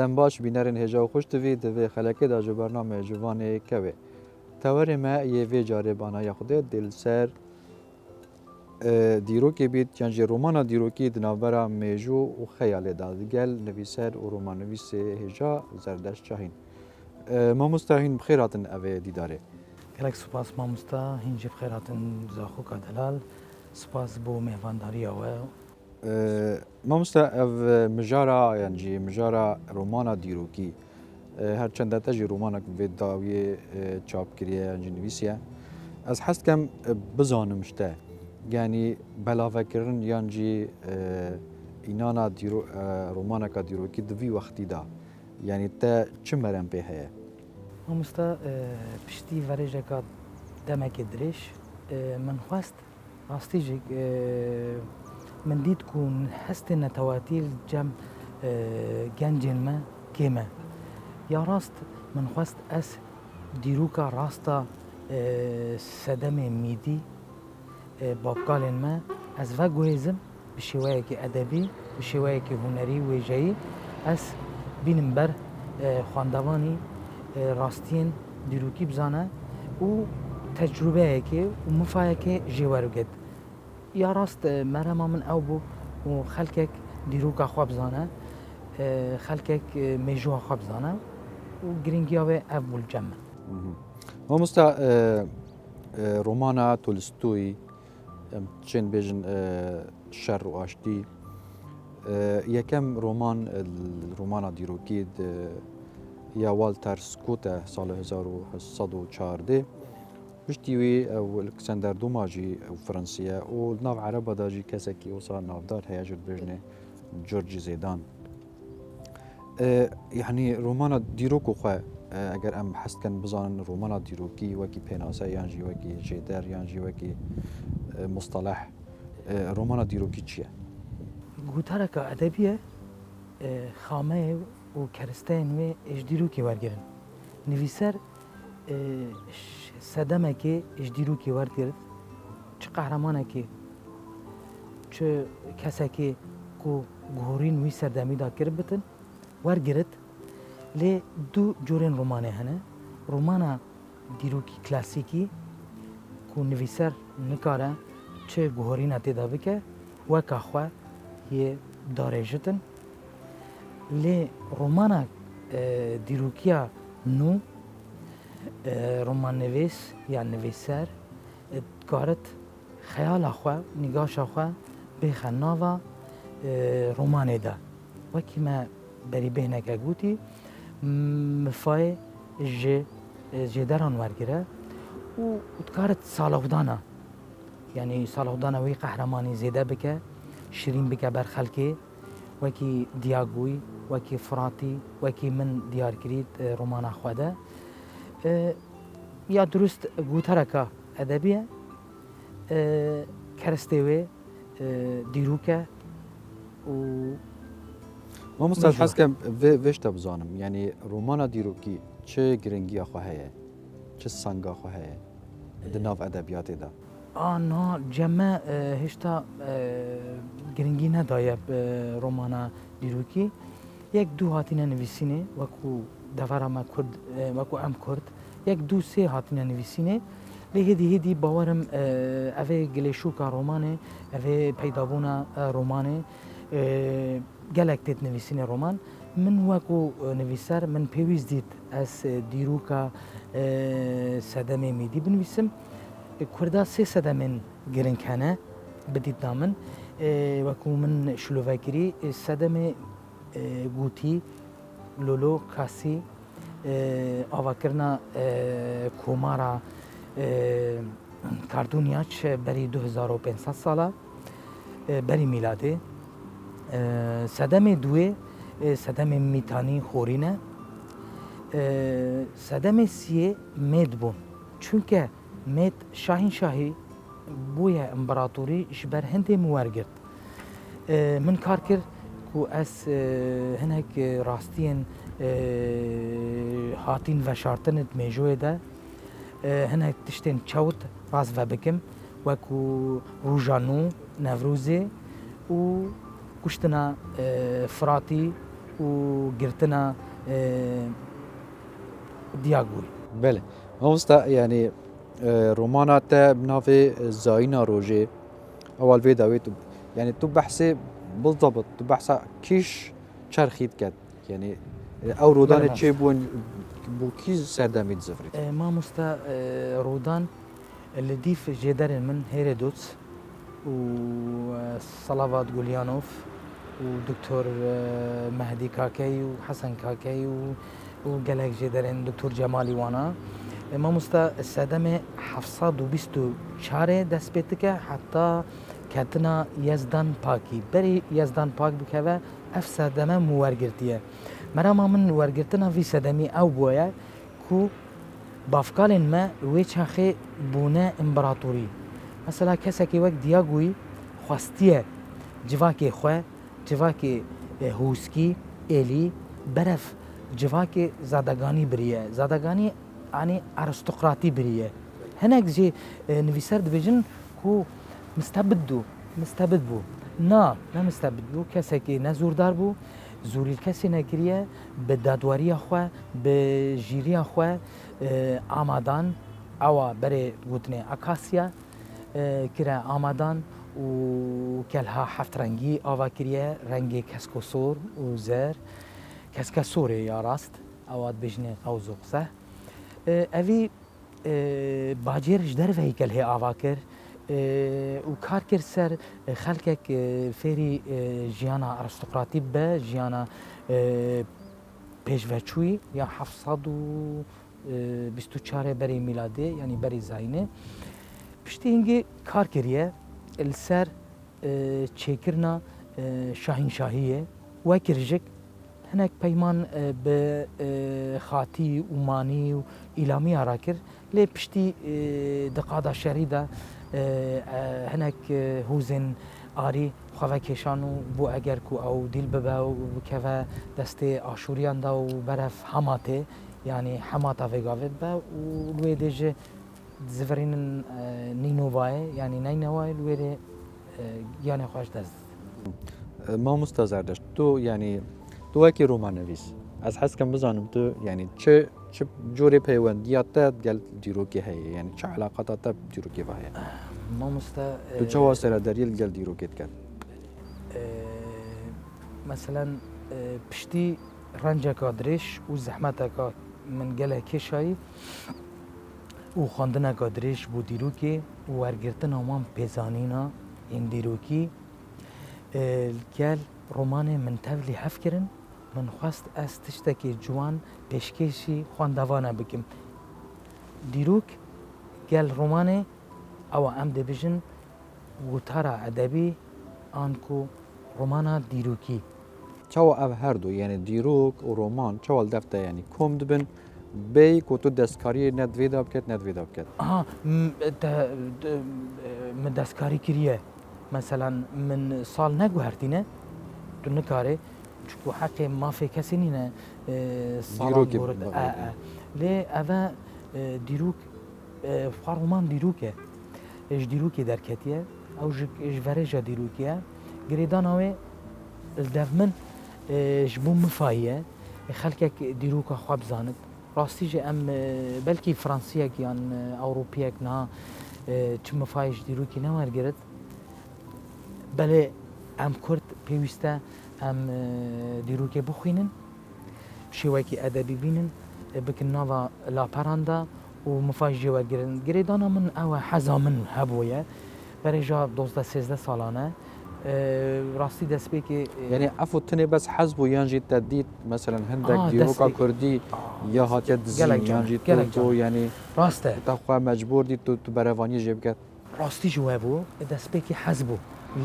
دم باش بینرین هجا و خوش دوی دوی خلقه دا جو برنامه جوانه کوه تاوری ما یه وی جاره بانای خوده دل سر دیروکی بید یعنی رومانا دیروکی دنابرا میجو و خیال داد گل نویسر و رومان نویس هجا زردشت شاهین ما مستهین بخیراتن اوه دیداره گلک سپاس مامستا هینجی بخیراتن زاخو کادلال سپاس بو مهوانداری اوه ما مستا او مجارا یعنی مجارا رومانا دیروکی هر چند تاجی رومانا که داوی چاپ کریه یعنی نویسیه از حس کم بزانمشته یعنی بلاوه کردن یعنی اینانا دیرو رومانا کا دیروکی دوی وقتی دا یعنی تا چه مرن به هه مامستا پشتی ورجه که دمک درش من خواست راستیجی من دید کن هست نتواتیل جم گنجن ما کیمه یا راست من خواست از دیروکا راستا سدم میدی بابقالن ما از و گویزم به شوایه که ادبی به شوایه که هنری و جایی از بینم بر خواندوانی راستین دیروکی بزانه و تجربه که و مفایه که جوارو گد یا راست مرما من او بو و خلکک دیروکا خواب زانه خلکک میجوها خواب زانه و گرینگی های اول جمع ما مستا رومانا تولستوی چند بیجن شر و آشتی یکم رومانا دیروکی یا والتر سکوت سال 1814 پشتیوی او الکسندر دوماجی او فرانسیه و ناو عربا داجی کسکی وصا نافدار هیا جد بجنه جورج زیدان يعني رومانا دیروکو خواه اگر ام حست کن بزانن رومانا دیروکی وکی پیناسه یانجی وکی جیدر یانجی وکی مصطلح رومانا دیروکی چیه؟ گوتاره که ادبیه خامه و کرستین و اش دیروکی ورگرن نویسر سدمه که اش دیروکی ورگرد چه قهرمانه که چه کسی که گهورین وی سردمی دا کرد بتن ورگرد لی دو جورین رومانه هنه رومانا دیروکی کلاسیکی که نویسر نکاره چه گهورین اتی دا بکه وکا خواه یه داره جتن لی رومانا دیروکیا نو رومان نویس یا نویسر کارت خیال خواه نگاش خواه بخن ناوا رومانه دا وکی ما بری بهنه که گوتی مفای جدران ورگره و کارت سالودانا یعنی سالودانا وی قهرمانی زیده بکه شیرین بکه بر خلکی وکی دیاگوی وکی فراتی وکی من دیار کرید رومانا خواده یا درست گوتره که ادبیه کرستوی دیروکه و ما مستعد حس کم ویش بزانم یعنی رومانا دیروکی چه گرنگی خواهیه چه سنگا خواهیه دناف ادبیات دا نه جمع هشتا گرنگی ندایه رومانا دیروکی یک دو هاتینه نویسینه وکو دفعه ما کرد وکو ام کرد یک دو سه هاتینه نویسینه لی هدی باورم اوه گلیشو که رومانه اوه پیدابونا رومانه گلک تیت نویسینه رومان من وکو نویسر من پیویز دید از دیروکا سدمه میدی بنویسم کردا سه سدمن گرنکانه بدید نامن وکو من شلوواکری سدمه گوتی لولو کاسی آواکرنا کومارا کاردونیا چه بری 2500 ساله بری میلاده سدم دوی سدم میتانی خورینه سدم سیه مید بون چونکه مید شاهی بوی امپراتوری جبر هنده موارگرد من کار کرد کو از هنک راستین هاتین و شارتنت میجوه ده هنک تشتین چوت راز و بکم وکو روزانو نوروزه و کشتنا فراتی وقرتنا دياغوي. بله مامۆستا يعني رومانا تا بنافي زاينا روجي اول في داويت يعني تو بحثي بالضبط تو بحثا كيش چرخيت كات يعني او رودان بله. تشي بون بو كي سردميت زفريت مامۆستا رودان اللي ديف جدار من هيرودوتس وصلافات غوليانوف ودكتور مهدي كاكي وحسن كاكي وقالك جدارين دكتور جمالي وانا مامۆستا السادمه 724 دست بيتك حتى كاتنا يزدان باكي بري يزدان باك بكوا اف سادمه موارگرتيه مرا من ورگرتنا في سادمي او بويا كو بافكالن ما ويچاخي بونا امبراطوري مثلا كسكي وقت دياغوي خواستيه جواكي خو جواكي هوسكي الي برف جواكي زادگاني بريه زادگاني يعني ارستقراطي بريه هناك جي نفيسر دبجن كو مستبد بو نا مستبد بو كسكي نزوردار بو زوری کسی نکریه به دادواری خو به جیری خو آمادان او برای گوتنه اکاسیا کرا آمادان و کلها هفت رنگی آوا کریه رنگ کسکوسور و زر کسکسوره یا راست اواد بجنه قوزوقسه اوی باجرش در وی کله آوا کر و کار کرد سر خلکک فری جیانا ارستقراطی به جیانا پیشوچوی یا 724 بری میلاده یعنی بری زاینه پشتی اینگه کار کریه السر چیکرنا شاهنشاهیه و کرجک هناك پیمان به خاطی و مانی و ایلامی آرا کر لی پشتی دقادا شریده هناك هوزن آری خواه کشانو بو اگر کو او دیل ببه و که دسته آشوریان دا و برف حماته یعنی حماتا وگاوید به و لوی دیجه زفرین نینوواه یعنی نینوواه لوی دی یعنی خوش دست مامۆستا زردشت تو يعني تو وكي رومان نویس از حس كم بزانم تو يعني چه جوري پیوندیات تا گل دیروکی هي يعني چه علاقات تا دیروکی وهي مامۆستا تو چه واسطه دلیل گل دیروکیت کرد مثلا پشتی رنجکا درش و زحمتکا من گله کشایی و خواندنکا درش بو دیروکی و ورگرتن همان پیزانینا این دیروکی گل رومان من تولی حف کرن من خواست از تشتکی جوان پیشکشی خواندوانه بکم دیروک گل رومانه او ام دبیجن گوتارا ادبی آنکو رومانا دیروکی چه او هر دو يعني دیروک و رومان چه دفته يعني کم دبن بی کو تو دستکاری ندویدا بکت بکت من دستکاری کریه مثلا من سال نگو هرتینه تو نکاره چون حق ما في کسی نینه سال بورد لی اوه دیروک فارومان دیروکه اش دیروکی درکتیه او اش ورجا دیروکیه گریدان اوه الدفمن جبون مفاهیه خلکک دیروکا خواب زاند راستی جه ام بلکی فرانسیه که یان اوروپیه که نه چه مفاهیش دیروکی نوار گرد بله ام کرد پیوسته ام دیروکی بخوینن شوکی ادبی بینن بکن نوا لا پراندا و مفاهیش جوار گرن گریدانا من او حزا من هبویه برای جا 12-13 سالانه راستی دست بی که يعني عفو تني بس حزبو ينجي تديت مثلا هندك ديروكا كردي يا هاتيا دزين ينجي تو يعني راسته تخوا مجبور دي تو برافاني جيبكت راستی جوابو دست بی که حزبو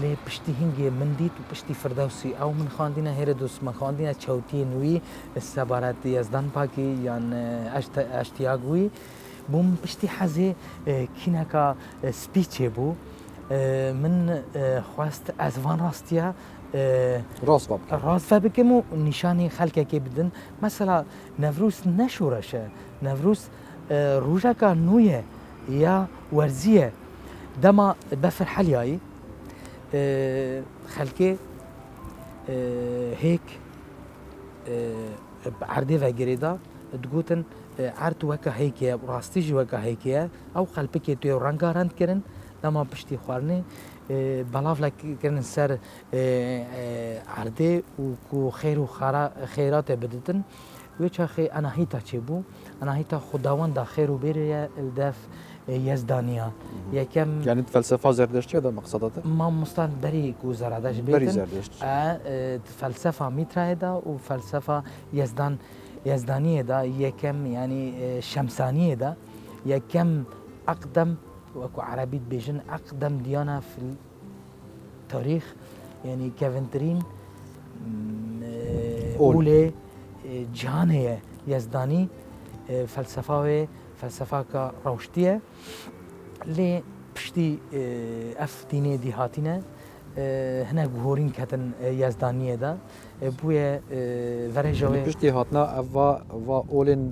لی پشتی هنگی من دید و پشتی فردوسی او من خواندینه هیرودوس من خواندینه چوتی نوی استبارت یزدان پاکی یان اشتیاگوی بوم پشتی حزه کینکا سپیچه بو من خواست از وان راستیا راست بکم و نشانی خلک که بدن مثلا نوروز نشورشه نوروز روزکا نویه یا ورزیه دما بفر حلیایی خلکه هيك عردي وگریدا دگوتن عرض وکا هیکیه راستی جی وکا هیکیه او خلپکی توی رنگارند کرن لما پشتی خوارنه بلاف لك كان سر عردي وكو خير خيرات بدتن ويش اخي انا هيتا تشبو انا هيتا خداوند دا خير وبير الدف يزدانيا يا كم يعني فلسفه زردشتي هذا مقصدته ما مستان بري كو زرادش بري بيتن زردشت فلسفه ميترا دا وفلسفه يزدانيه دا يا كم يعني شمسانيه دا يا كم اقدم وكو عربي بيجن اقدم ديانه في التاريخ يعني كافنترين اولى جهان هي يزداني فلسفه فلسفه روشتيه لي بشتي اف ديني دي هاتينا هنا جهورين كتن يزدانيه دا بويا فرجوي بشتي هاتنا افا اولن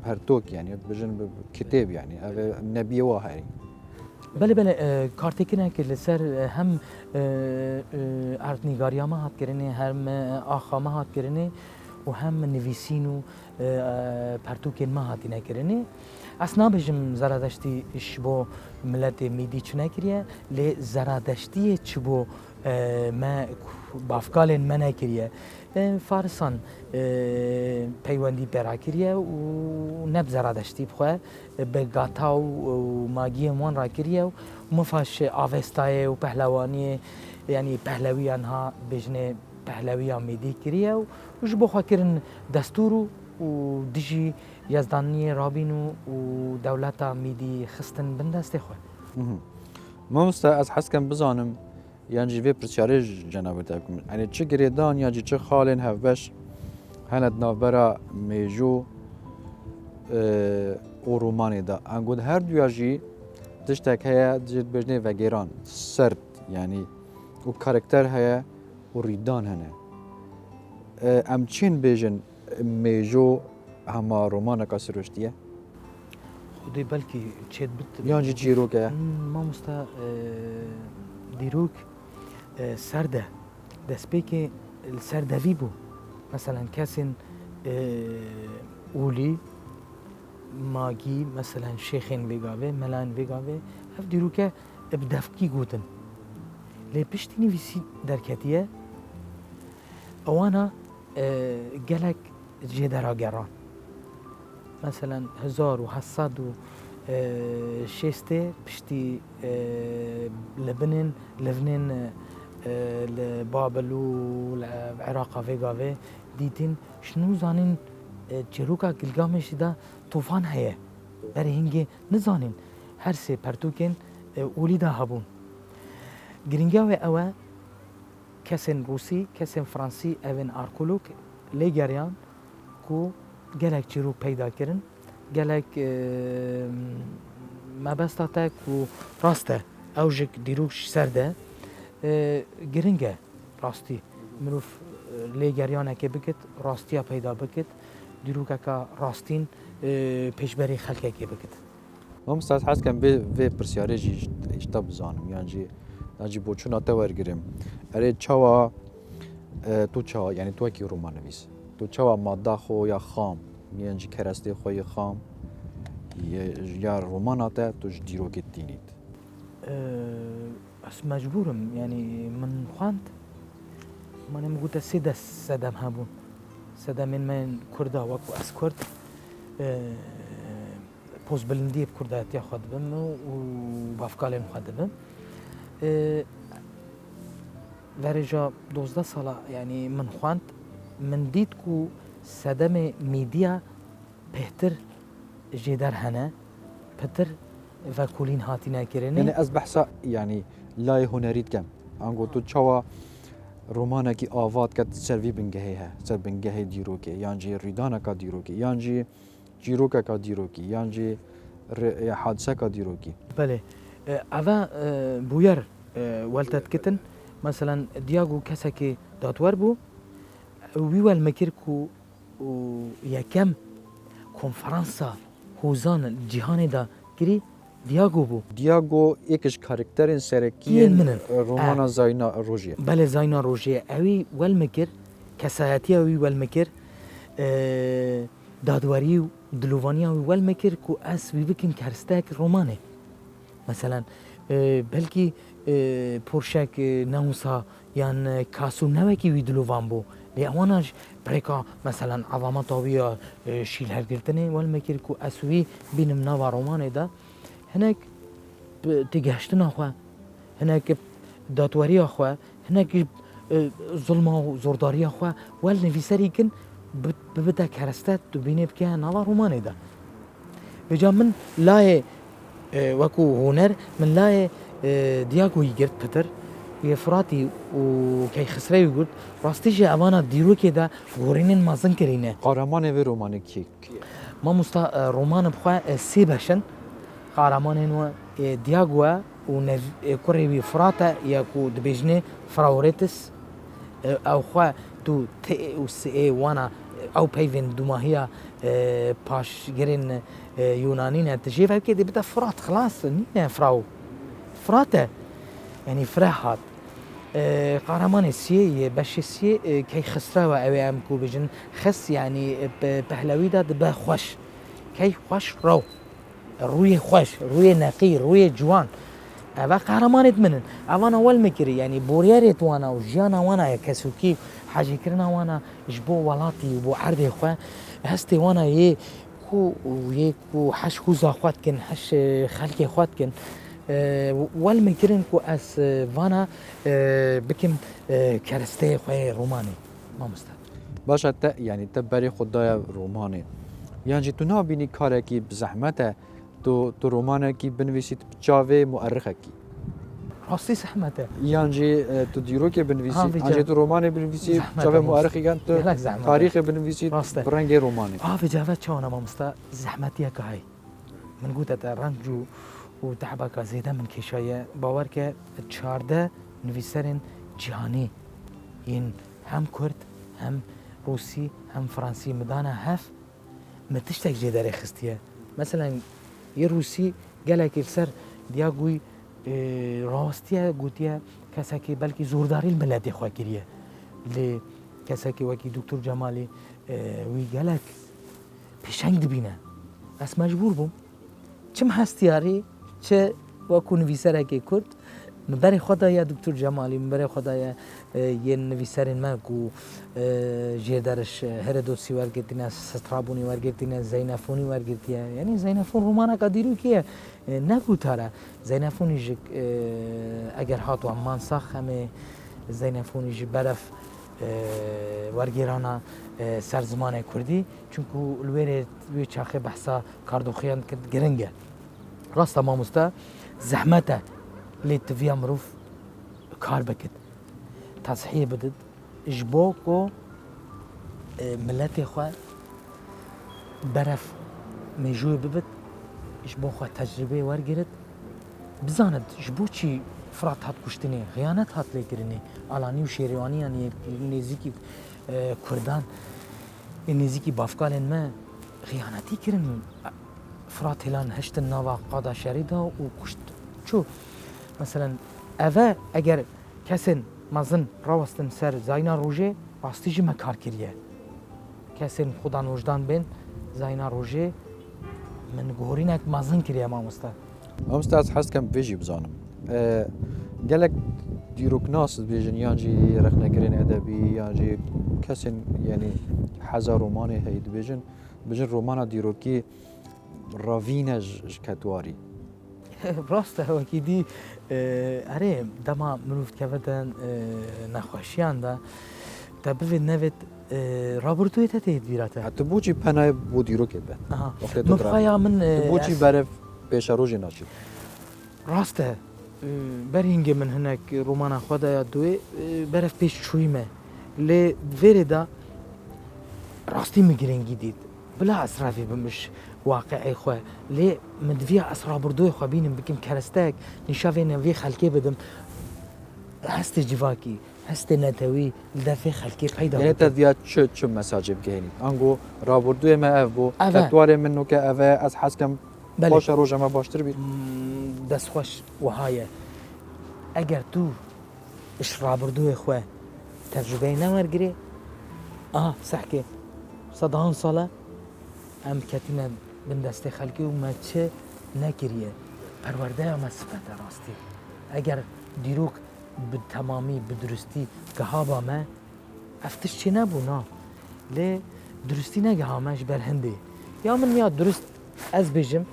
بهرتوك يعني بجن كتاب يعني النبي واهري بله کارتکینه که لسر هم ارتنیگاریا ما هات کرنه هم آخا ما هات کرنه و هم نویسین و پرتوکین ما هاتینه کرنه اصلا بجم زرادشتی شبو ملت میدی چونه کریه لی زرادشتی چبو ما بافکال من نکریه فارسان پیوندی پیرا کریه و نب زرادشتی بخواه به گاتا و ماگی من را کریه و مفاش آوستای و پهلوانی یعنی پهلویان ها بجنه پهلویان میدی کریه و جبو خواه کرن دستور و دیجی یزدانی رابین و دولتا میدی خستن بندست خواه ما از حس کم بزانم يعني جي في برشارج جنابتكم يعني تشي قريدان يعني تشي خالين هفبش هند نافبرا ميجو او روماني دا انقود هر دوياجي تشتك هيا جد بجني وغيران سرد يعني و كاركتر هيا و ريدان هنا ام چين بيجن ميجو هما رومانكا سروشتيه خودي بلكي تشيد بت يعني جيروكا ما مستا ديروك سرده دسبيكي السرده فيبو مثلا كاسن اولي ماجي مثلا شيخين بيغاوي ملان بيغاوي اف ديروكا بدفكي جوتن لي بشتيني فيسي دركاتيه اوانا جالك جدرا جران مثلا 1700 شيستي بشتي لبنان لبابل والعراق فيغافي ديتين شنو زانين جروكا گلگامش دا طوفان هيا بري هنگي نزانين هر سي پرتوكين اولي دا هبون گرنگاوي اوا كسن روسي كسن فرانسي اوين اركولوك ليگريان كو گلك جروك پیدا کرن گلك ما بستاتك و راسته اوجك ديروكش سرده گرنگه راستی مروف لیگریانه که بکت راستیا پیدا بکت دیروکه که راستین پیشبری خلقه که بکت هم استاد حس کم به پرسیاره جی اشتا بزانم یعنی بوچونا تورگرم اره چاوا تو چاوا یعنی تو کی رومان نویس تو چاوا ماده خو یا خام یعنی کرسته خو خام یا روماناته تو دیروکت دینید بس مجبورم يعني من خواند ما نمقوت سيدا سدم هابون سدم من كردا وكو اس كرد بوز بلندي بكردا تاخذ بم وبافكالين خد بم درجة 12 سالة يعني من خواند من ديتكو سدم ميديا بهتر جدار هنا بهتر فكولين هاتينا كيرني يعني از بحثا يعني لا هنريت كم انغو تو چوا رومانا کی آوات کت سروی بنگهی ہے سر بنگهی دیروکی یعنی ریدانا کا دیروکی یعنی جیروکا کا دیروکی یعنی حادثه کا دیروکی بله اوا بویر والتت کتن مثلا دیاگو کسکی داتور بو ویوال مکرکو یکم کنفرانسا حوزان جهان دا کری دیاگو یکش کاراکترین سرکی رومانا زاینا روژیه بله زاینا روژیه اوی ول مکر کەسایەتیە وی وەلمەکر دادوەری و دلوڤانیا وی وەلمەکر و ئەس وی بکن کەرستەیەک ڕۆمانێ مثلەن بەلکی پۆرشێک نەوسا یان کاسوونەوەکی وی دلوڤان بوو لێ ئەوانەش پرێکا مەسەلەن عەڤامە تاویە شیل هەرگرتنێ وەلمەکر و ئەس وی بینم ناوا ڕۆمانێدا هەنێک تێگەهشتنا خوا هەنێک دادوەریە خوا هەنێک زڵما و زۆرداریە خوا وەل نویسەری کن ببدە کەرەستەت و بینێ بکە ناوا ڕۆمانێدا بێجا من لایێ وەکو هونەر من لایێ دیاگۆی گرت پتر یێفراتی و کەی خسرەوی گرت ڕاستیژێ ئەوانە دیرۆکێدا گۆڕینên مەزن کرینە قارەمانێ vê romanekî مامۆستا ڕۆمانە بخوا سێ بەشن قارەمانên وە دیاگوە و کوڕێ وی فراتە یەک و دبێژنێ فراورێتس ئەو خوا تو تێ و سێ وانە ئەو پەیڤێن دوماهەیە پاشگرên یونانینە تژێڤەکێ دێ بتە فرات خلاص نینە فراو فراتە يعني فرحات قهرماني سي باش سي كي خسراوه اوي ام كو بجن خس يعني بهلوي دا دبا خوش كي خوش رو روي خوش روي نقي روي جوان اوا قهرمانت منن اوانا اول مكري يعني بورياريت وانا وجانا وانا كسوكي حاجه كرنا وانا جبو ولاتي وبو عرضي خو هستي وانا يه كو ويكو حش كو زاخوات كن حش خلقي خوات كن والمكرن كو اس فانا بكم كرستي خوي روماني ما مستحيل باشە te yani te berê xudaya romanê yan jî tu nabînî karekî bi zehmete tu romanekî binivîsî bi çavê muerrixekî راسي زحمته yan jî tu dîrokê binivîsî an jî tu romanê binivîsî çavê muerrixî tu tarîxê binivîsî bi rengê romanê في جافات شلون ما مستا زحمتي هاي من قلت رنجو وتعبك زيدا من كشاية باورك تشارده نویسرین جهانی ين هم كرد هم روسي هم فرنسي مدانا هف ما تشتك جداري خستيه مثلا يروسي قالك السر دياغوي راستيه قوتيه كساكي بلكي زورداري البلد يا خواكيريه اللي كساكي وكي دكتور جمالي وي قالك بشنگ دبينا بس مجبور بوم چم هستياري چه وكو نویسرکی کرد من برای خدایا دکتر جمالی من برای خدایا یه نویسرین ما کو جدارش هردوسی ورگتینا سترابونی ورگتینا زینفونی ورگتیه یعنی زینفون رومانا کدیرو کیه نگو تاره زینفونی جک اگر هات و امان ساخ همه زینفونی ج برف ورگیرانا سرزمان کردی چونکو الویره وی چاخه بحثا کاردوخیان کرد گرنگه راستا ما مستا زحمته اللي تفيا مروف كار بكت تصحيح بدد جبوكو ملتي خوا برف ميجوي ببت جبو خوا تجربه ورگرت بزاند جبو چي فرات هات كشتني خيانت هات لكرني علاني وشيرواني يعني نزيكي كردان نزيكي بافكالن ما خيانتي كرن فرات هلان هشت النوا قادا شريدا وكشت شو مثلا أذا أجر كسن مازن راوستن سر زاينا روجي راستيجي ما كار كريه كسن خدان وجدان بين زاينا روجي من جورينك مازن كريه ما مستا از حس کم ویژی بزانم گلک دیروک ناس بیجن یانجی رخنگرین ادبی یانجی کسین یعنی حزا رومانی هید بیجن رومانا دیروکی راوینج کتواری راسته وکی دی اره دما منوفت کفتن نخوشیان دا تا بفید نوید رابرتوی تتهید بیراته حتی بوچی پناه بو دیروکت به مبخایا من بوچی برف پیش روژی ناشید راسته برهنگ من هناك رومانا خدا دوی برف پیش شویمه لی ویره دا راستی مگرنگی دید بلا اسرافي بمش واقعي خو لي مدفيا اسرا بردوي خو بينم بكم كرستك نشافين في خلكي بدم هست جواكي هست نتوي دافي خلكي قيدا يعني تديا چه مساج بگهني انگو را بردوي ما افبو تطوار منو كافا از حسكم باش روجا ما باشتر بي دس خوش وهاي اگر تو اش را بردوي خو تجربه نورگري سحكي صدهان صلاة ام كتنا من دست خلقي وما چه نكريه پرورده ما صفت راستي اگر دیروک به تمامی به درستی گهابا ما افتش چی نبونا لی درستی نگهامش بر هنده یا من میاد درست از بجم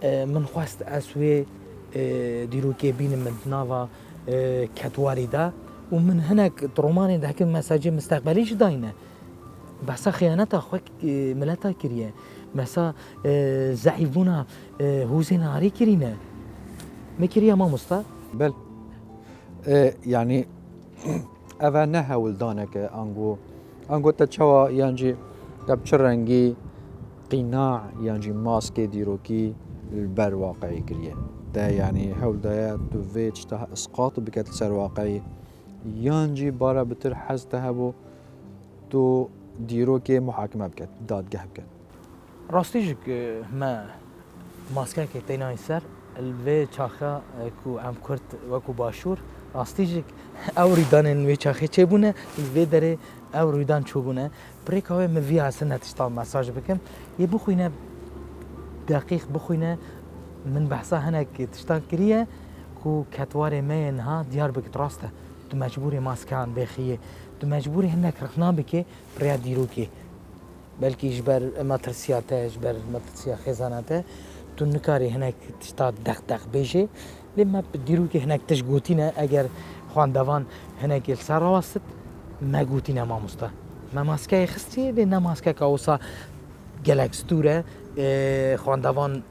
من خواست اسوی دیروکی بینم من ناوا کتواری دا و من هناك روماني ده که مساجد مستقبليش داينه بحثا خيانتا خوك ملتا كريه مسا زعيفونا هوزين عري كرينه مكريه ما مستا بل يعني اوا نه ولدانك انگو تچوا يانجي تبچرنگي قناع يانجي ماسك ديروكي البر واقعي كريه ده يعني هول ده تو فيتش ده اسقاط بكت سر واقعي يانجي بارا بتر حز تهبو تو دیروکی محاکمه بکرد دادگاه بکرد راستيجك ما ماسكا كتينا يسر الوي چاخا كو ام كرت وكو باشور راستيجك او ريدان وي چاخه چبونه الوي دره او ريدان چوبونه بريك هو مفي حسن تشتا مساج بكم يبخوينا دقيق بخوينا من بحثا هناك تشتا كريه كو كتوار ما انها ديار بك راسته تو مجبور ماسكان بخيه تو مجبور هناك رخنا بك بريا ديروكي بلكي جبر ماترسياته جبر ماترسيا خزاناته تو نكاري هناك تشتا دق بيجي لما بديروكي هناك تشغوتينا اگر خواندوان هناك السر واسط ما غوتينا ما مستا ما ماسكاي خستي لنا ماسكا كاوسا جالاكس توره خواندوان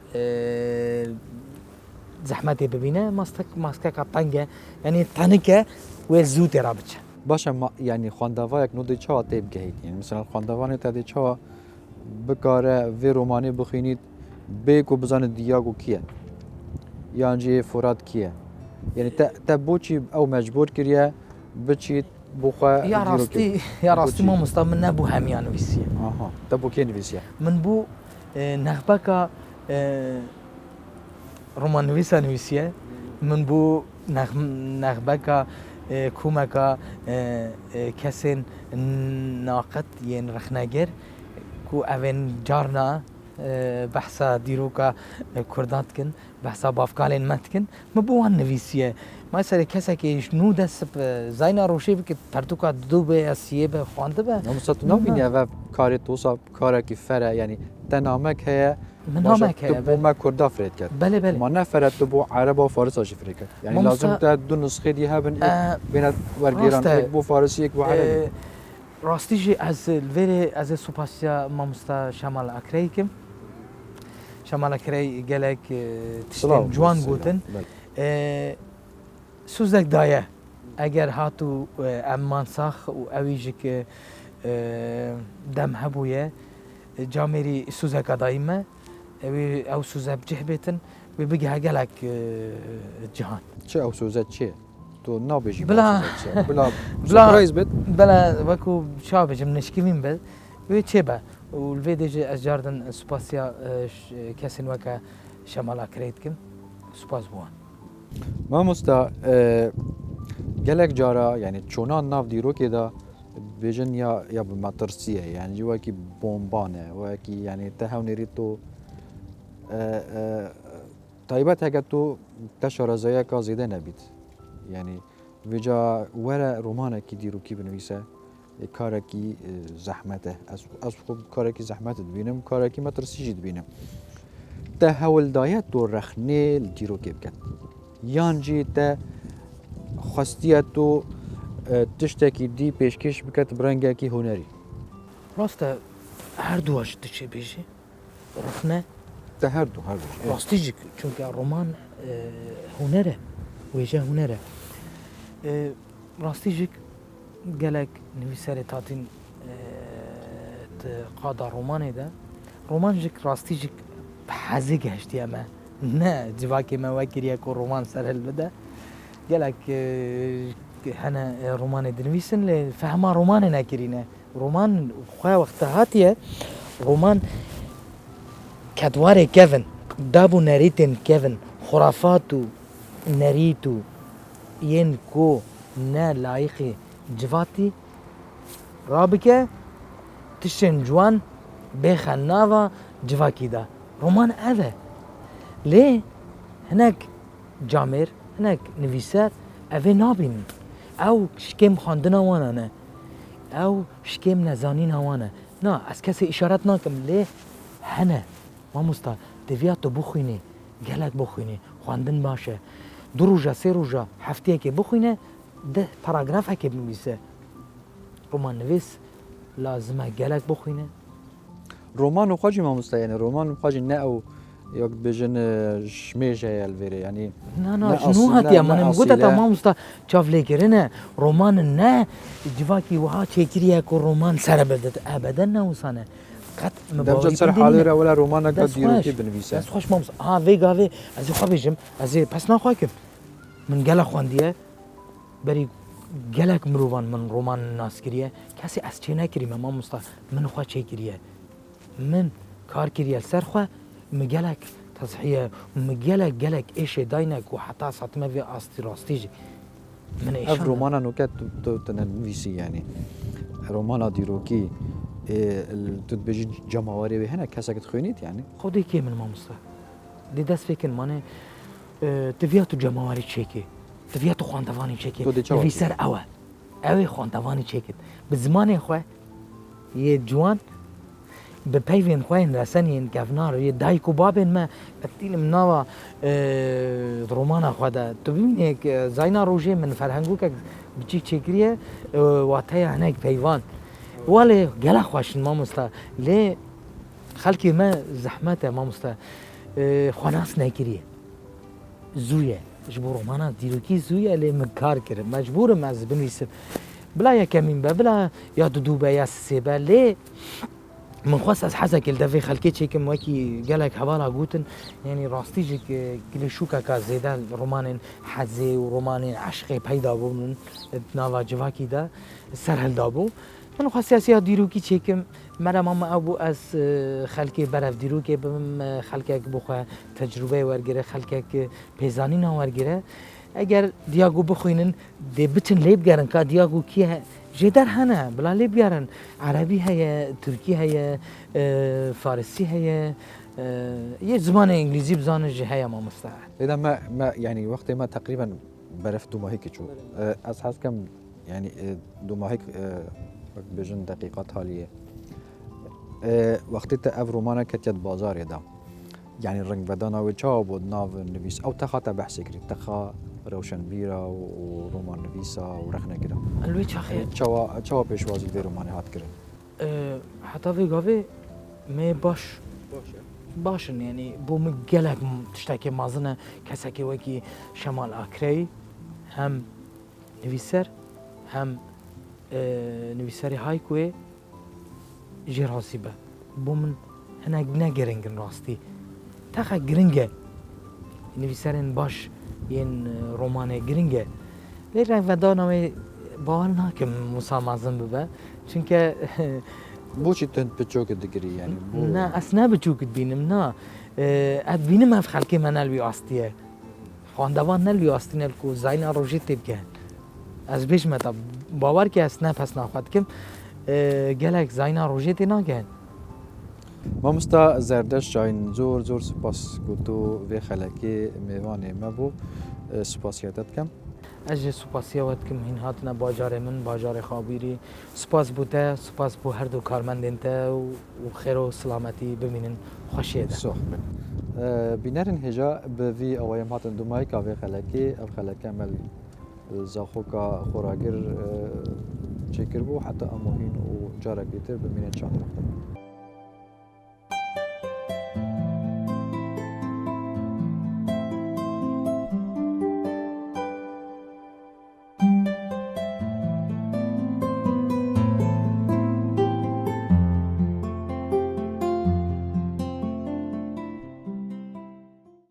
زحمتي ببينه ماسكا كابانجا يعني تانكه وزوت رابطه باشه ما يعني خواندوایک نو دی چا تیب گهید یعنی مثلا خواندوان تا دی چا بکاره وی رومانی بخینید بیکو بزن دیاگو کیه یعنی فراد کیه یعنی تا بوچی او مجبور کریه بچید بوخا يا راستي ما مستمن نبو هميان ويسيه اها تبو كي نفيسيه من بو نخبكا رومان ويسا نويسيه من بو نخبكا كومكا كسن ناقد ين رخناجر كو اوين جارنا بحثا ديروكا كرداتكن بحثا بافكالين متكن مبوان نويسيه ما سر کسی که شنو دست زاینا روشی بکت پرتوکا دو به اسیه به خوانده به نموسات نبینی و کاری توسا کاری که فره یعنی تنامک هیا من نامک هیا تو ما کردا فرید کرد بله ما نفرد تو بو عرب و فارس آشی فرید کرد یعنی لازم تا دو نسخه دی هبن بین ورگیران یک بو فارسی یک بو عربی راستیجی از الوری از سوپاسیا مامستا شمال اکریکم شمال اکری گلک تشتیم جوان گوتن سوزك دايه اگر هاتو امان ساخ و اويجك دم هبويه جامري سوزك دايمه او سوزه بجهبتن وبيجي هقلك جهان چه او سوزه چه تو نابجي بلا سرپرايز بد بلا وكو شابج من نشكيمين بد ويتشبه والفيديو اجاردن سباسيا كاسن وكا شمال كريتكم سباس بوان ما مستا گلک جارا یعنی چونان ناف دیروکی دا بیجن یا بمطرسیه یعنی جوا کی بمبانه و کی یعنی تهونیری تو طيبات هكا تو تشعر زيك زيده نبيت يعني وجا ورا رومانا كي ديروكي بنويسه كاركي زحمته از خوب كاركي زحمته ببینم كاركي مطرسيجي ببینم تهول دايت تو رخنه ديروكي بكت یانجی تا خواستیه تو تشتکی دی پیشکش بکت برنگه کی هنری راسته هر دوش تچه بیشی رخنه تا هر دو راستی جی چونکه رومان هنره ویژه هنره راستی جی گلک نویسر تاتین قادا رومانه ده رومان جی راستی جی حزی گشتی اما نه جواكي ما واكريا كو رومان سهل بدا قالك انا رومان دنويسن لفهمها رومان ناكرينا رومان خويا وقتها هاتيه رومان كدواري كيفن دابو ناريتن كيفن خرافاتو ناريتو ين كو نا لايقي جواتي رابكه تشن جوان بخن ناوا جواکی دا رومان اوه ليه هناك جامر هناك نویسر اوه نابین او شکم خواندن وانه او شکم نزانین وانه نه از کسی اشارت نکم ليه هنه ما مستا دویات تو بخوینی گلک بخوینی خواندن باشه 2 روزا 3 روزا هفته که بخوینه 10 پاراگراف که بنویسه رومان نویس لازمه گلک بخوینه رومان خواجی ماموستا یعنی رومان خواجی نه او یک بجن شمیش هی الویره یعنی نه شنو هاتیا من میگوت تا ما مستا چافلی کرنه رومان نه جواکی وها چکریه کو رومان سر بدت ابدا نه وسانه قط دمجت سر حالی را ولا رومان که دیروکی بنویسه دست خوش ماموس ویگا وی از خو بجم از پس نخوا کم من گله خواندیه بری گلک مروان من رومان ناس کریه کسی از چه نکریم ما مستا من خوا چه کریه من کار کریه سر خوا مجلك تصحية مجلك جلك إيش داينك وحتى ساتما في أستراستيجي من إيش أف رومانا نوكات تنفيسي يعني رومانا ديروكي تتبجي جماوري هنا كاسك تخوينيت يعني خودي كي من ما مصطفى دي داس فيكن ماني تفياتو جماوري تشيكي تفياتو خواندواني تشيكي في سر أوي خواندواني تشيكي بزماني خواه يجوان بپیوین خوین رسانین گفنار یه دایکو بابن ما اتیل منوا رومانا خدا تو ببینی که زاینا روزه من فرهنگو که بچی چکریه واتای هنگ پیوان ولی گله خوشن ما مستا لی خلکی ما زحمت ما مستا خواناس نکریه زویه جبور رومانا دیروکی زویه لی مکار کرد مجبورم از بنویسم بلا یا کمین بلا یا دو با یا سه لی من خواست از حزك الدفي خلكي تشيكم وكي قالك حوالا قوتن يعني راستيجي كل شوكا كازيدا رومان حزي ورومان عشقي بيدا بونن نافا جواكي دا سرهل دابو من خواست سياسيا ديروكي تشيكم مرا ماما ابو از خلكي برف ديروكي بم خلكك بخوا تجربه ورگره خلكك بيزانين ورگره اگر دیاگو بخوینن دی بتن لیب گرن که دیاگو کیه جدر هنه بلا لیب گرن عربی هیا ترکی هیا فارسی هیا یه زبان انگلیزی بزانه جه هیا ما مستعد اذا ما يعني وقت ما تقريبا برف 2 ماهي كتشو از حس كم يعني 2 ماهي بجن دقيقات حاليه وقتی تا اف رومانا کتیت بازار یدا يعني الرنگ بدانا و چا بود ناو نویس او تخا بحث کرد تخا روشن بیرا و رومان نویسا و رخنه کرد الوی چخه چا پیشوازی به رومان هات کرد حتی وی گاوی می باشن يعني بو مجلك تشتكي مازنه كسكي وكي شمال اكري هم نويسر هم نويسري هايكوي جراسيبه بو من هنا نگرنگن راستي تاخا گرنگه نویسرین باش ین رومانه گرنگه لیرن ودانوی باور ناکم مسامازن ببه چونکه بوچی تند بچوک دگری يعني نه اصلا بچوک بینم نه اد بینم اف خلکی من الوی آستیه خواندوان نلوی آستین الکو زاینا روژی تیب گهن از بیش متا باور که اصلا پس ناخواد کم گلک زاینا روژی تی نگهن ما مستا زردش جاین زور سپاس گوتو و خلکی میوان ما بو سپاسیاتت کم اجه سپاسیات کم هین هاتنا باجار من باجار خابیری سپاس بوده سپاس بو هر دو کارمندین تا و خیر و سلامتی ببینن خوشیه ده صح بینرین هجا به وی اوایم هاتن دومای کا و خلکی اف خلکی عمل زاخوکا خوراگر چکر بو حتی اموهین و جارک دیتر ببینن چند